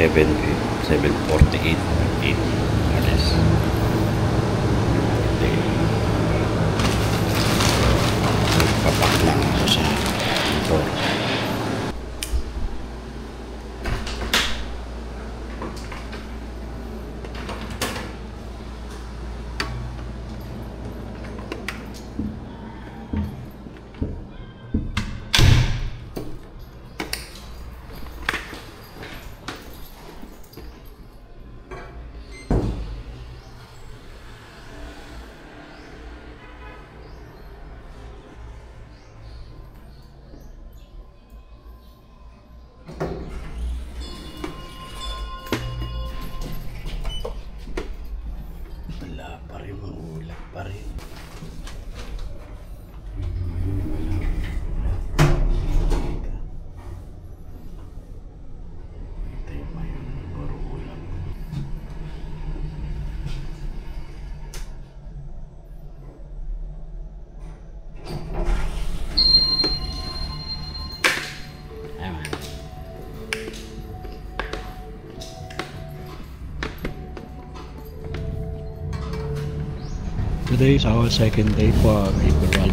748.8 alas. Papak lang ako sa motor. Today is our second day for April.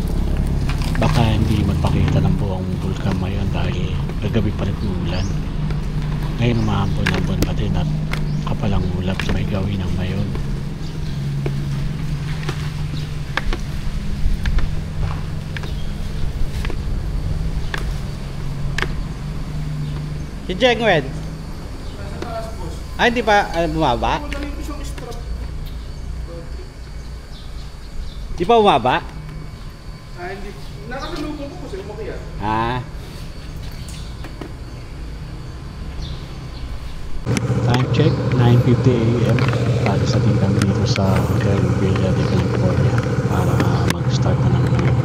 Baka hindi magpakita ng buong vulkan ngayon dahil gagabi pa rin ulan. Ngayon umahambon-hambon pa din at kapalang ulap sa may gawin ng mayon. Si Jengwen? Ay, hindi pa bumaba? Di pa bumaba? Hindi. Nakasalubong ko kasi umakyat. Time check, 9:50 AM. Alis natin kami dito sa Hotel Villa de California para mag-start na ng trip.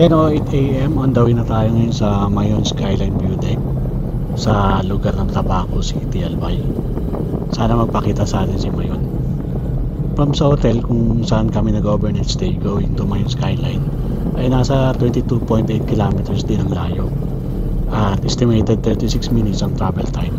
10:08 AM, on the way na tayo ngayon sa Mayon Skyline View Deck sa lugar ng Tabaco City, Albay. Sana magpakita sa atin si Mayon. From sa hotel kung saan kami nag-overnight stay going to Mayon Skyline ay nasa 22.8 kilometers din ang layo at estimated 36 minutes ang travel time.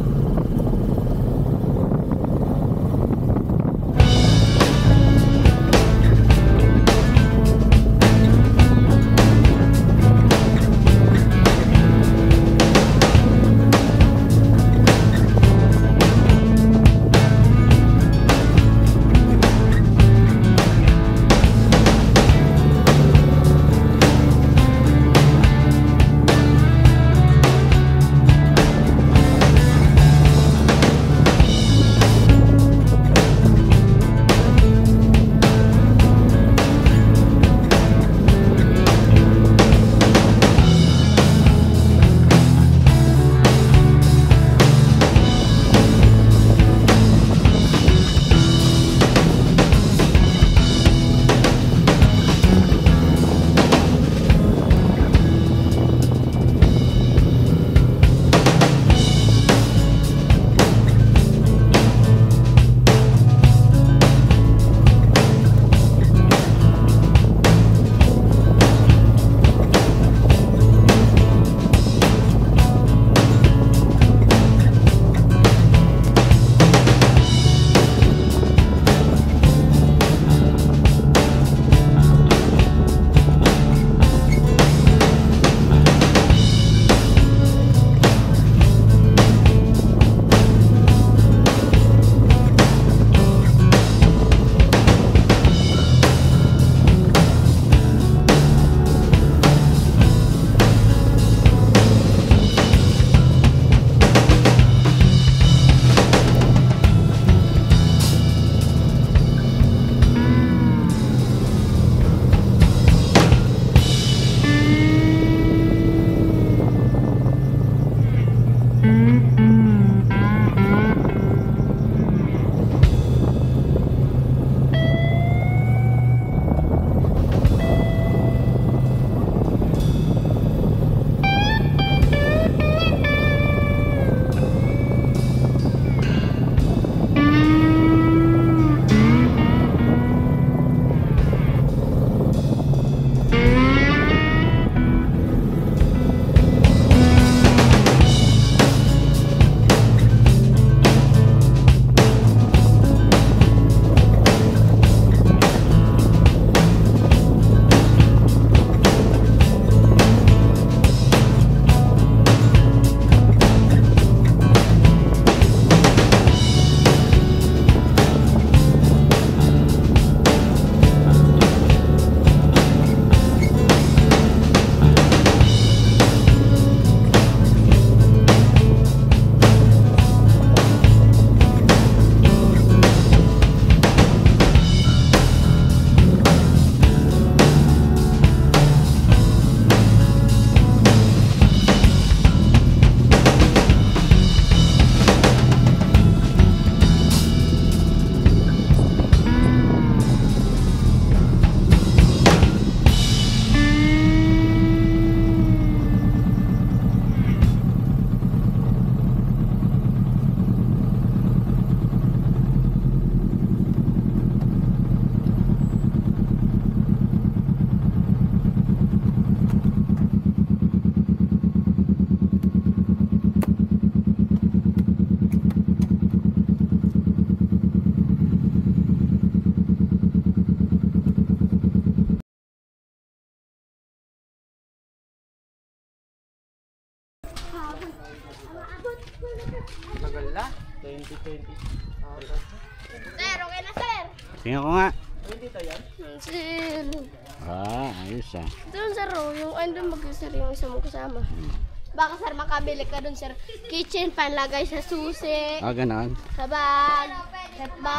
Wala. 2020. Sir, okay na sir. Tingnan ko nga. Dito yan? Sir. Ayos ah. Doon sir, yung andun mag-sir yung isa mong kasama. Baka sir, makabili ka doon sir. Kitchen, panlagay sa susi, Ganon. sa bag,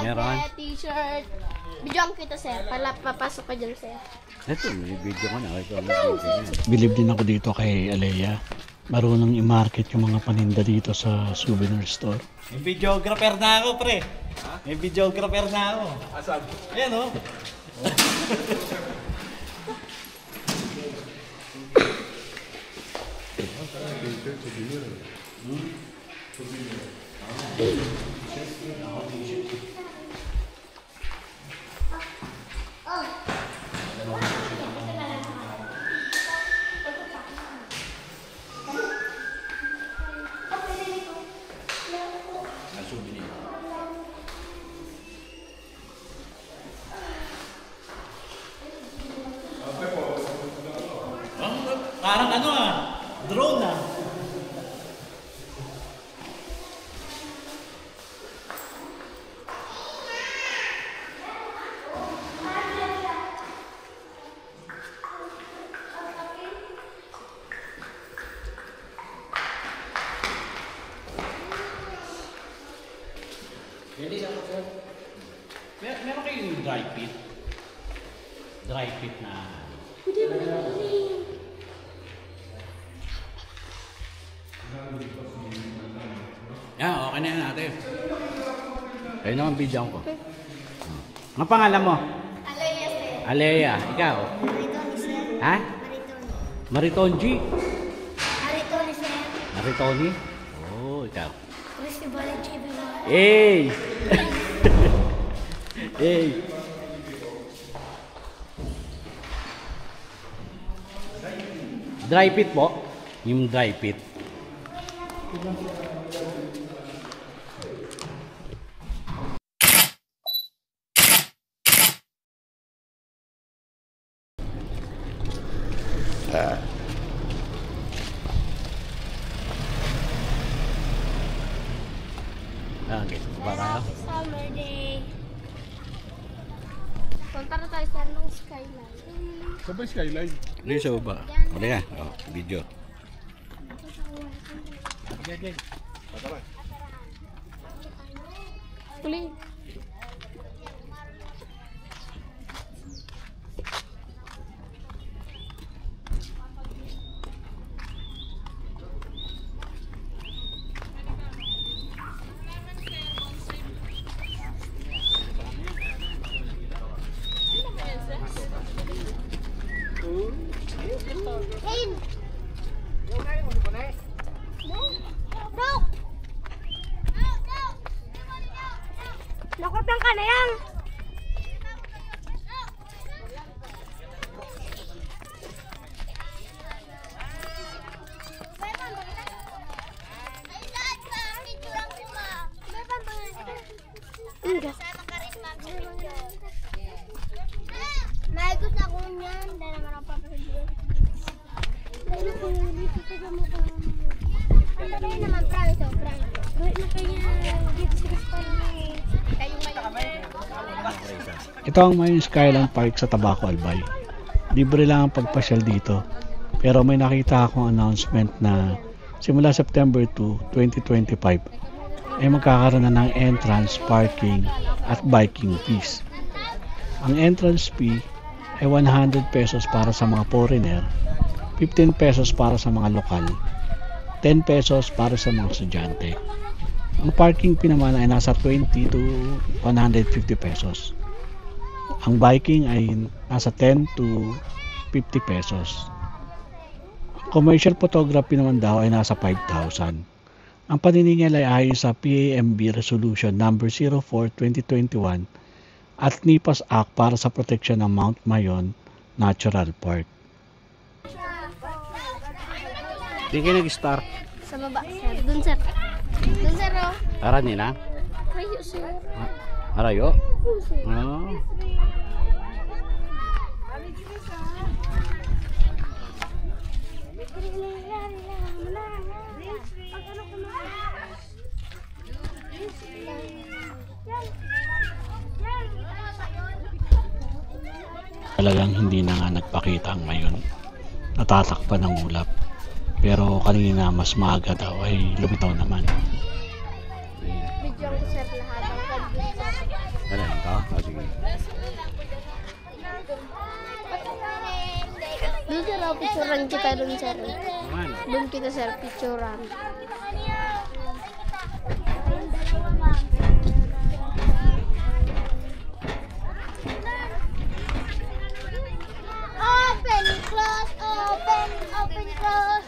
Meron. magnet, t-shirt. Bidyoan kita sir, papasok ka dyan sir. Ito, may video ko na. Ito, may video na. Bilib din ako dito kay Alea. Marunong i-market yung mga paninda dito sa souvenir store. May videographer na ako, pre. May videographer na ako. Asan? Ayan, oh. Parang ano ah, drone ah. Meron kayong dry pit? Dry pit na... Yan, okay na yan ate. Kayo naman video ko. Ang pangalan mo? Alea sir. Alea, ikaw? Maritoni sir. Ha? Maritonji? Maritoni sir. Maritoni? Oh, ikaw. Christy Balaji. Hey! Hey! Dry pit po? Yung dry pit. Okay, baka. Summer day. Punta na tayo sa ng skyline. Sabay skyline. Dito sa baba. Halika. Oh, video. Uli. Hey! Bro! Nakutang ka na yan! Naikot na ko niyan, dahil naman ang papasabihin. Dahil ako yung dito sa gamot. Ang bagay naman, promise o, promise. Bakit na kaya dito sa Gaspar kayo ngayon? Ito ang may Skyline Park sa Tabaco, Albay. Libre lang ang pagpasyal dito. Pero may nakita akong announcement na simula September 2, 2025 ay magkakaroon na ng entrance, parking at biking fees. Ang entrance fee ay 100 pesos para sa mga foreigner, 15 pesos para sa mga lokal, 10 pesos para sa mga estudyante. Ang parking fee naman ay nasa 20 to 150 pesos. Ang biking ay nasa 10 to 50 pesos. Commercial photography naman daw ay nasa 5,000. Ang paniningil ay ayon sa PAMB Resolution No. 04/2021 at NIPAS Act para sa proteksyon ng Mount Mayon Natural Park. Hindi kayo nag-start. Sa baba, sir. Dun, sir. Dun, sir, oh. Tara nila. Rayo, sir. Arayo? Dun, sir. Oh. Talagang hindi na nga nagpakita ang Mayon. Natatakpan ng ulap. Pero kanina mas maaga daw ay lumitaw naman. Video ko sir lahat. Ano lang ka? O sige. Doon sir, picturean kita dun sir. Naman. Doon kita sir, picturean. Open, close, open, open, close.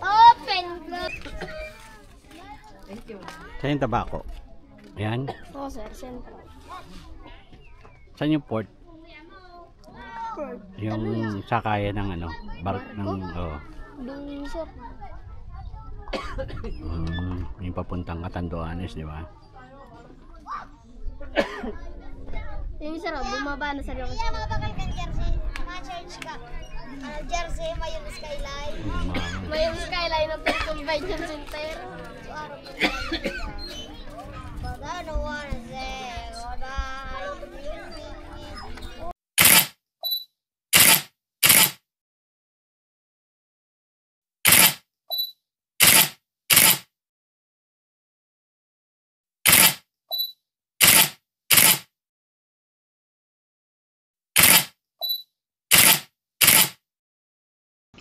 Open, close. Saan yung tabako? Ayan. Oo sir, sentro. Saan yung port? Port. Yung sakayan ng ano? Bark ng... Oh. Doon sir. Yung papuntang Catanduanes, di ba? Yung sir, bumaba na sir yung Mga bakal kang jersey, ma-charge ka. Jersey, Mayon Skyline. may yung skyline ng convention center. But I don't wanna say goodbye.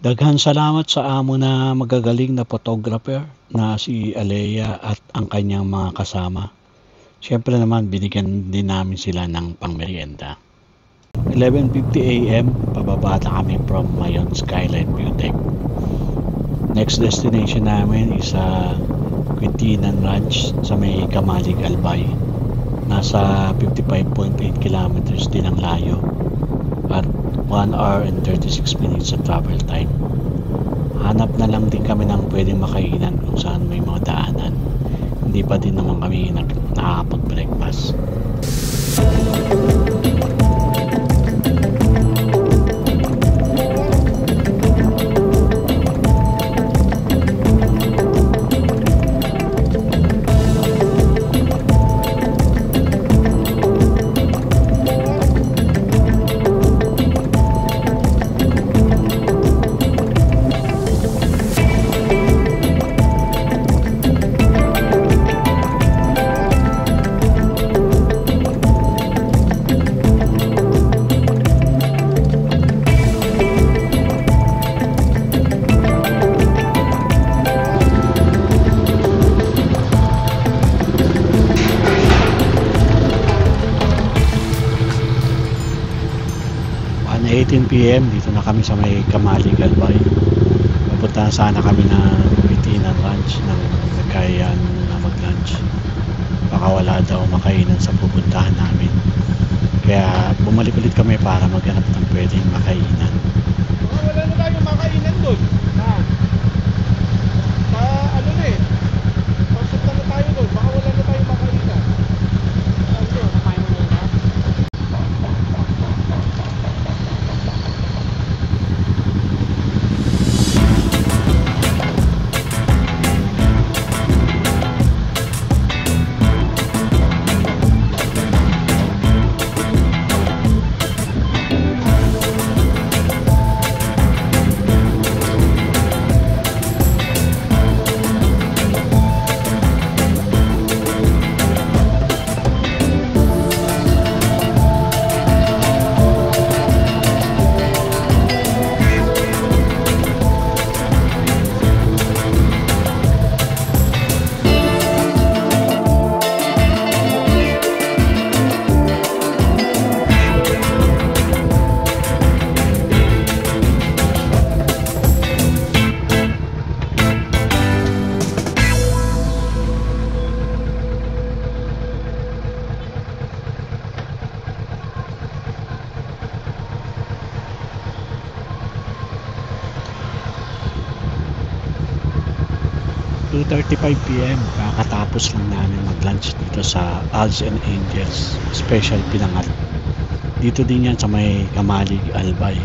Daghan salamat sa amo na magagaling na photographer na si Alea at ang kanyang mga kasama. Siyempre naman binigyan din namin sila ng pangmerienda. 11:50 AM, pababa na kami from Mayon Skyline View Deck. Next destination namin is sa Quintinan Ranch sa may Kamalig, Albay. Nasa 55.8 kilometers din ang layo at 1 hour and 36 minutes sa travel time. Hanap na lang din kami ng pwedeng makainan kung saan may mga daanan. Hindi pa din naman kami nakakapag-breakfast. At 18 PM dito na kami sa may Kamalig, Albay. Papunta sana kami na Quintinan Ranch nang nagkayaan na mag-lunch. Baka wala daw makainan sa pupuntahan namin. Kaya bumalik ulit kami para maghanap ng pwedeng makainan. Wala na tayong makainan doon. Ano na eh. Pasok na tayo doon. Baka wala na tayong makainan. PM, kakatapos lang namin mag-lunch dito sa Alls and Angels Special Pinangat. Dito din yan sa may Kamalig, Albay.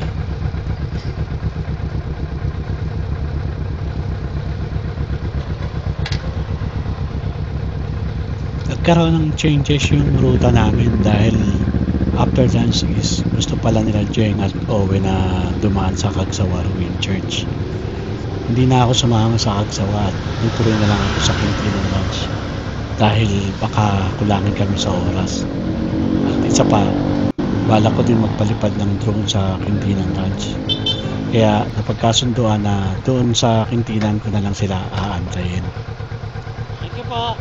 nagkaroon ng changes yung ruta namin dahil after lunch is gusto pala nila Jeng at Owen na dumaan sa Cagsawaruin Church. Hindi na ako sumama sa Cagsawa at nagtuloy na lang ako sa Quintina lunch dahil baka kulangin kami sa oras. At isa pa, balak ko din magpalipad ng drone sa Quintina lunch. Kaya napagkasunduan na doon sa Quintinan ko na lang sila aantayin. Thank you po.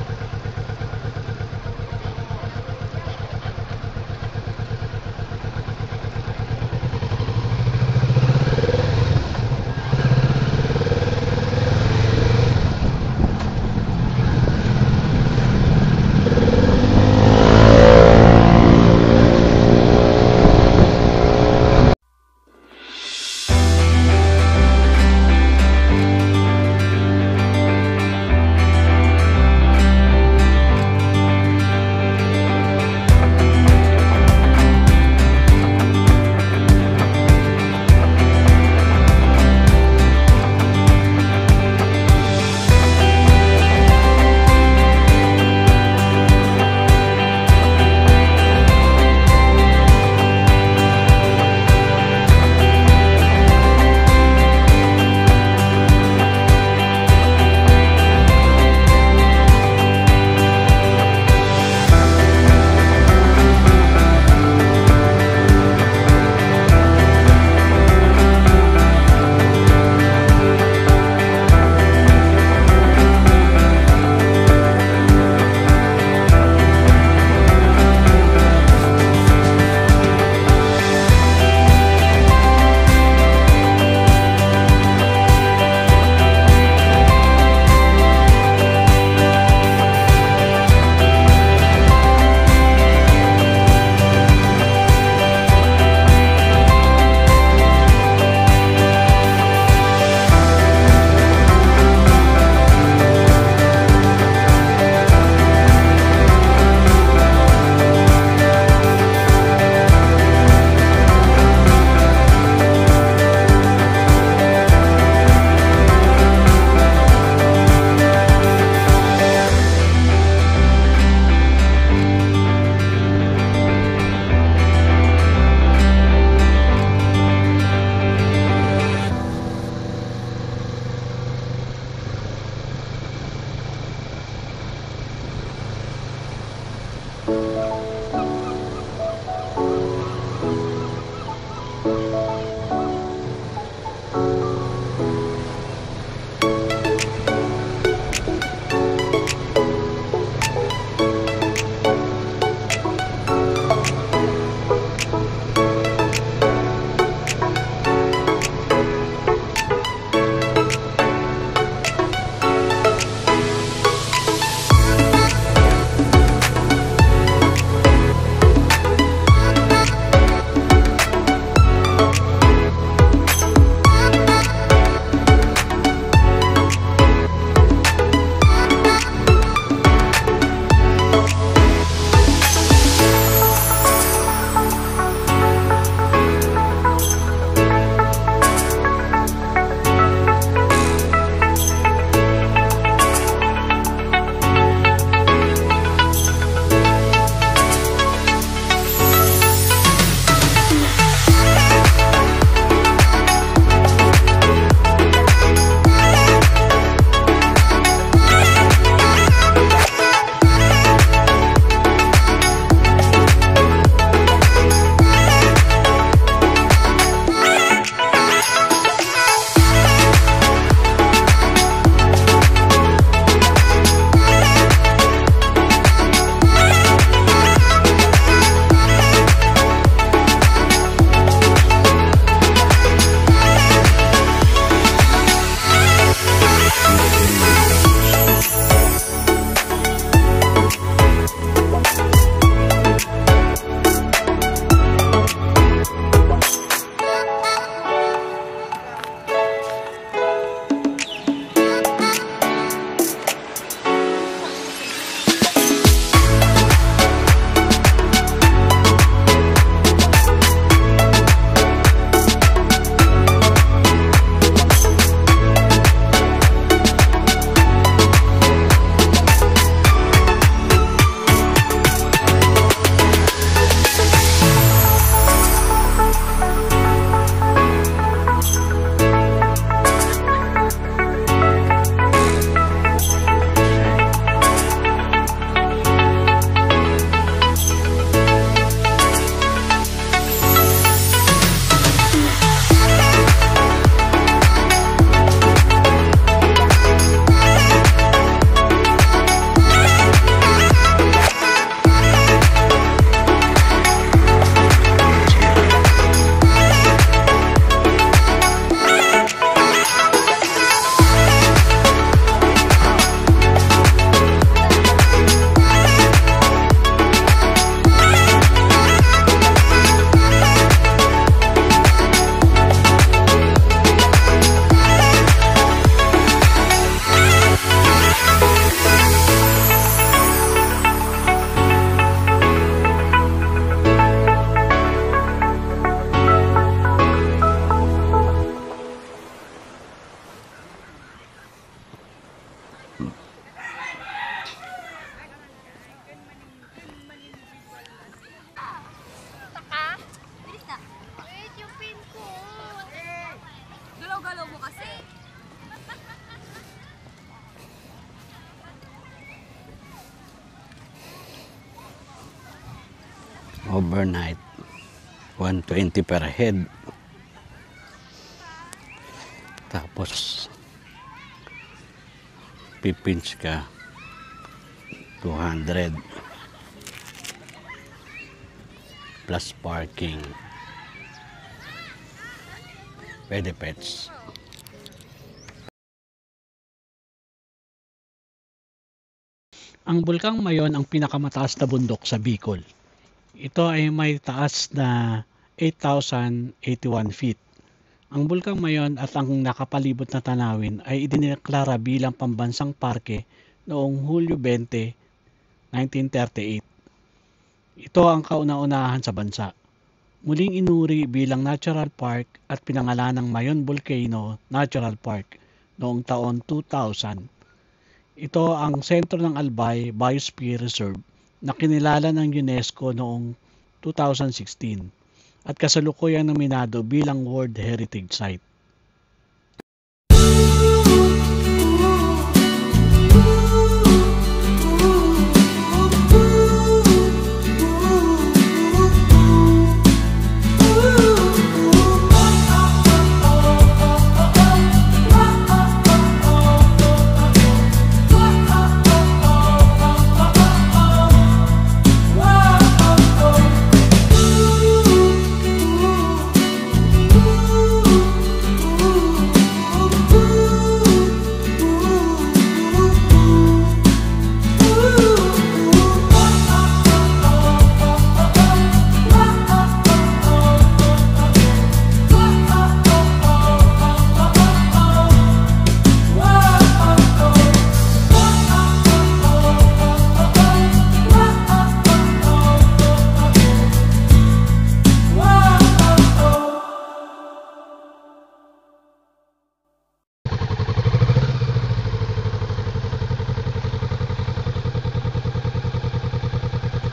overnight 120 per head. Tapos pipinch ka 200 plus parking. Pwede pets. Ang Bulkang Mayon ang pinakamataas na bundok sa Bicol. Ito ay may taas na 8,081 feet. Ang Bulkang Mayon at ang nakapalibot na tanawin ay idineklara bilang pambansang parke noong Hulyo 20, 1938. Ito ang kauna-unahan sa bansa. Muling inuri bilang Natural Park at pinangalanang Mayon Volcano Natural Park noong taon 2000. Ito ang sentro ng Albay Biosphere Reserve na kinilala ng UNESCO noong 2016 at kasalukuyang nominado bilang World Heritage Site.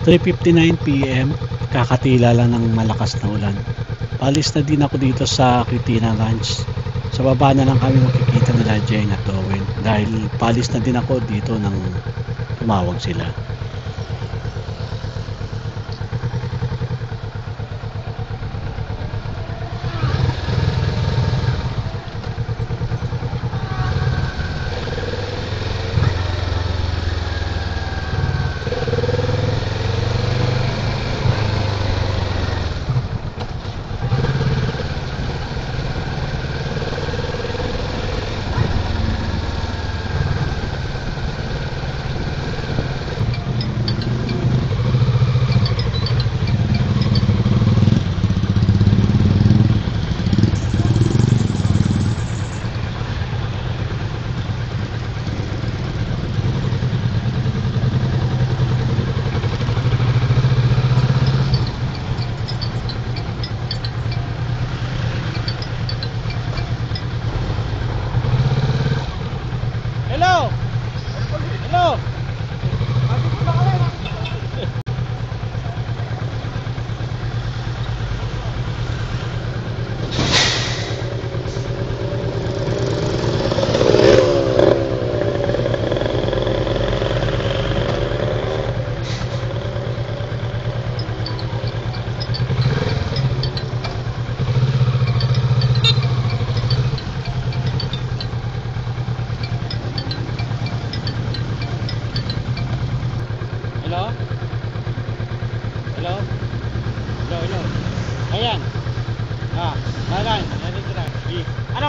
At 3:59 PM, kakatila lang ng malakas na ulan. Palis na din ako dito sa Critina Ranch. Sa baba na lang kami makikita nila Jeng at Owen dahil palis na din ako dito nang tumawag sila.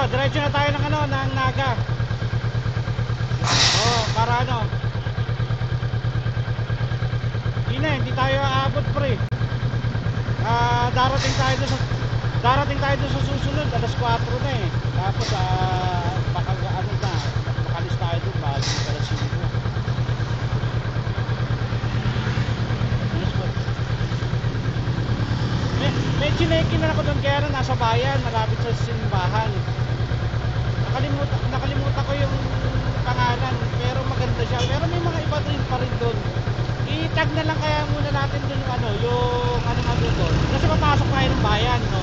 Diretso na tayo ng ng Naga. Para hindi tayo aabot pre. Darating tayo doon sa susunod, alas 4 na eh. Tapos makalis tayo doon bago alas 5. May chinekin na ako doon kaya nasa bayan, malapit sa simbahan. Nakalimutan ko yung pangalan, pero maganda siya. Pero may mga iba din pa rin doon. I-tag na lang kaya muna natin doon yung doon. Kasi papasok tayo ng bayan, no?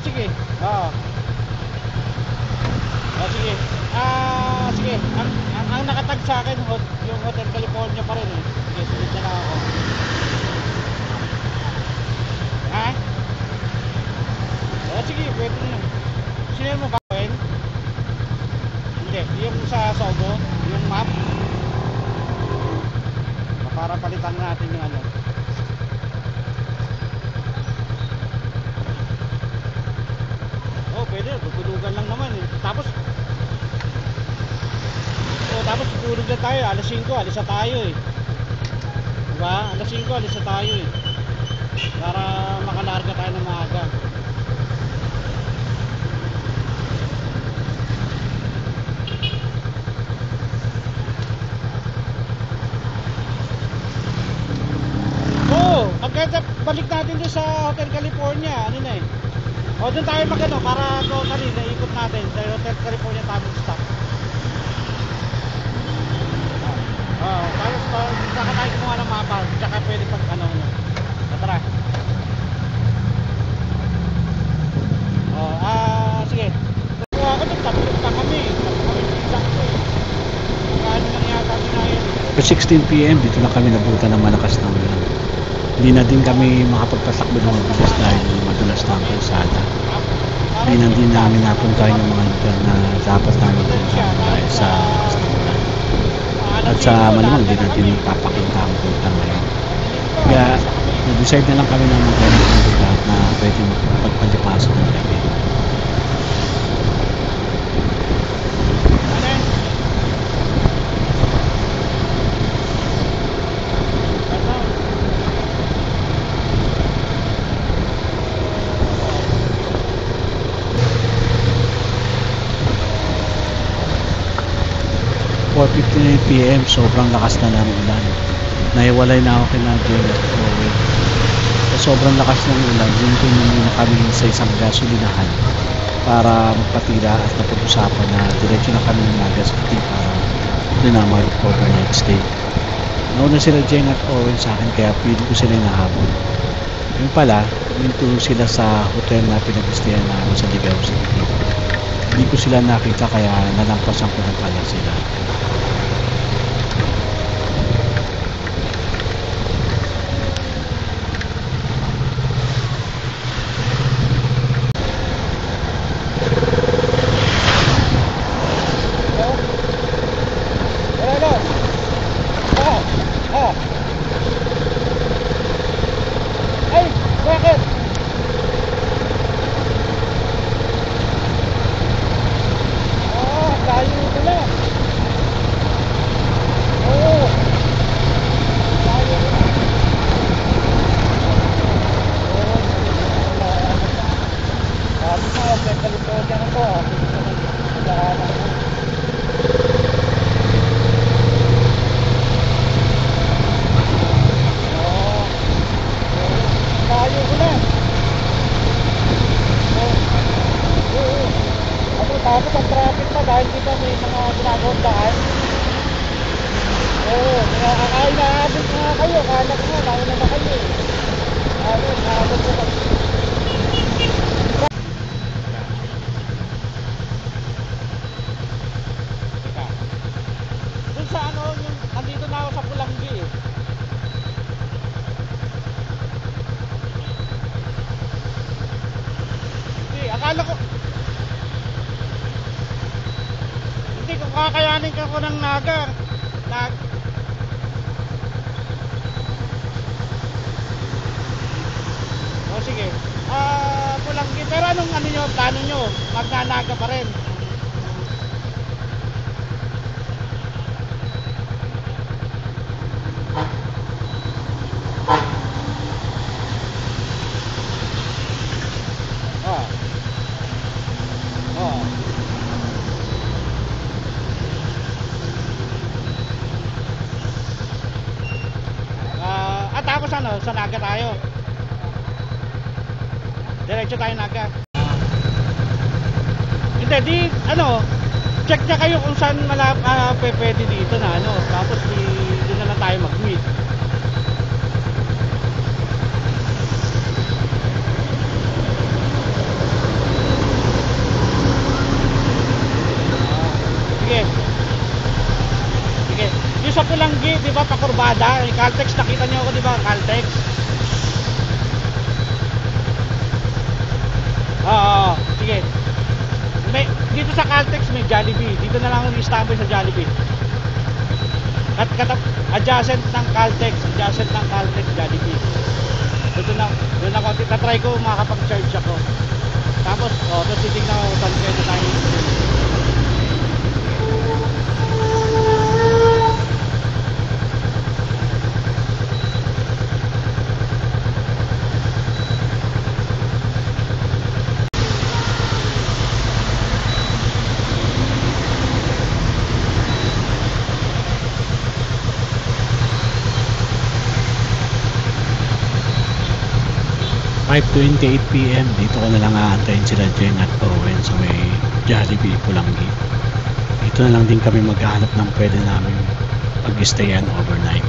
Sige. Sige. Sige. Ang nakatag sa akin, yung Hotel California pa rin eh. Sige, sulit na lang ako. Ha? Sige, pwede na. Sinil mo ba, Wen? Hindi, yung sa Sogo, yung map. Para palitan natin yung ano. Oh, pwede, tutulugan lang naman eh. Tapos tutulog na tayo, alas 5, alis na tayo eh. Diba? Alas 5, alis na tayo eh. Para makalarga tayo ng maaga. Pagka balik natin doon sa Hotel California, ano na eh. O doon tayo magano para totally naikot natin sa Hotel California tayo stop. Tayo saka tayo kumuha ng mapa, tsaka pwede pag ano. Tara. Sige. Kuha ko doon, tapos pa kami. Tapos kami isang ko eh. Kaano lang yata minayin. At 16 PM, dito na kami nabuta ng malakas na ulan. Hindi na din kami makapagpatakbo ng mabigas dahil madulas na ang kalsada. Hindi na din namin napuntahan yung mga lugar na dapat namin puntahan dahil sa lakas ng ulan. At sa malamang, hindi natin ipapakita ang punta ngayon. Kaya, nag-decide na lang kami na maghanap ng lugar na pwede magpagpalipasan ng gabi. PM, sobrang lakas na ng ulan. Naiwalay na ako kina Jane at Chloe. Sobrang lakas ng ulan, dito muna kami sa isang gasolinahan para magpatira at napag-usapan na diretso na kami ng Nagasaki para doon na mag-overnight stay. Nauna sila Jane at Owen sa akin kaya pili ko sila nahabol. Yung pala, minto sila sa hotel na pinag-stayan namin sa Ligao City. Hindi ko sila nakita kaya nalampasan ko na pala sila. Tapos ang traffic pa dahil dito may mga ginagawang daan. Oo, nakakain na abot nga kayo. Kala ko nga, nauna na kayo eh. Naabot ko pa. Dun sa ano, yung, andito na ako sa Pulanggi eh. Hindi, akala ko kung kakayanin ka ko ng Naga. O sige. Pulanggi. Pero anong ano nyo, plano nyo? Magnanaga pa rin. Tapos ano, sa Naga tayo. Diretso tayo Naga. Hindi, di, ano, check na kayo kung saan pwede dito na, ano. Tapos, doon na lang tayo mag-meet. kurbada. Yung Caltex, nakita nyo ako, di ba? Caltex. Oo, sige. Dito sa Caltex may Jollibee. Dito na lang ako i-standby sa Jollibee. Adjacent ng Caltex, Jollibee. Doon ako, tatry ko makakapag-charge ako. Tapos, tapos titignan ko saan pwede tayo. 5:28 PM, dito ko na lang aantayin sila Jen at Owen sa may Jollibee, Pulangi. Dito na lang din kami maghahanap ng pwede namin pag-stayan overnight.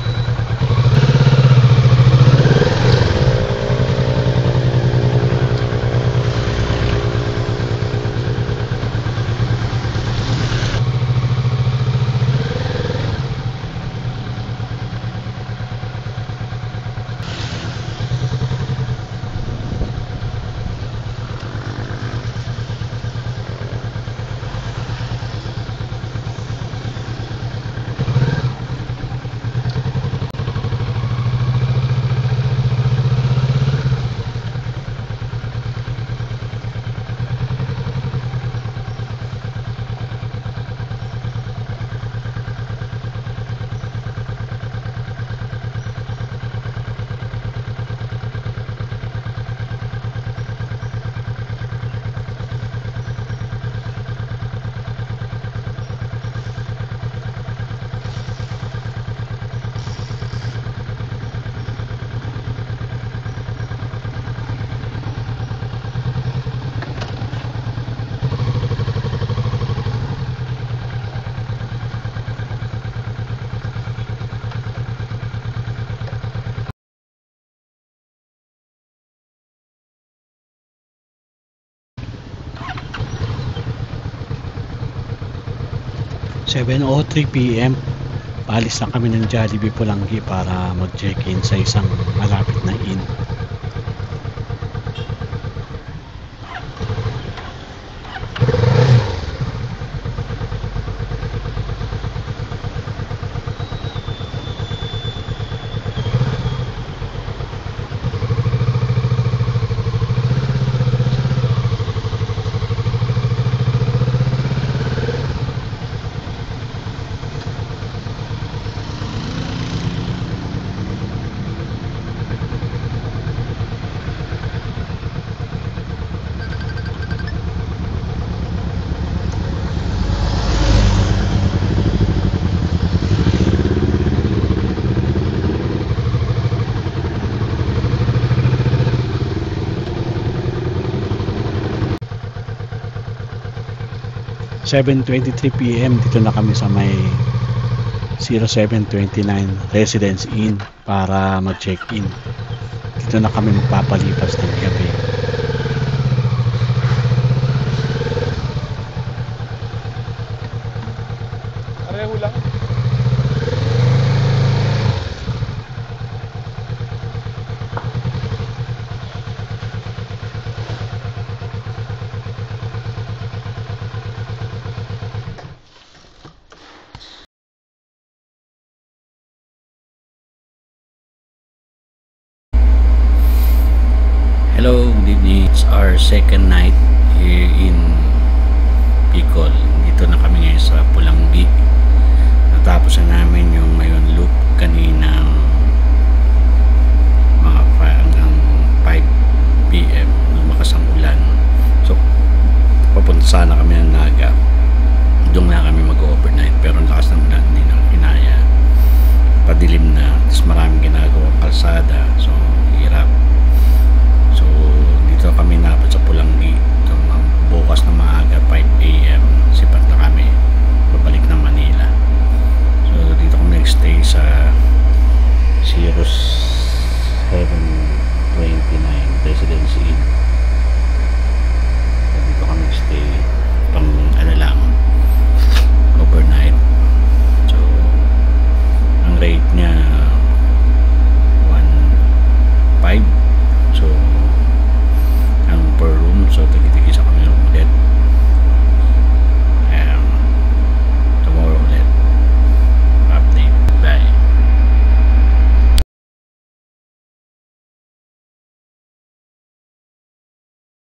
(7:03 PM), paalis na kami ng Jollibee Pulangi para mag-check-in sa isang malapit na inn. (7:23 PM), dito na kami sa may 0729 Residence Inn para mag-check-in. Dito na kami magpapalipas ng gabi. Pareho lang. Hello, good evening. It's our second night here in Bicol. Dito na kami ngayon sa Pulangi. Natapos na namin yung Mayon Loop kanina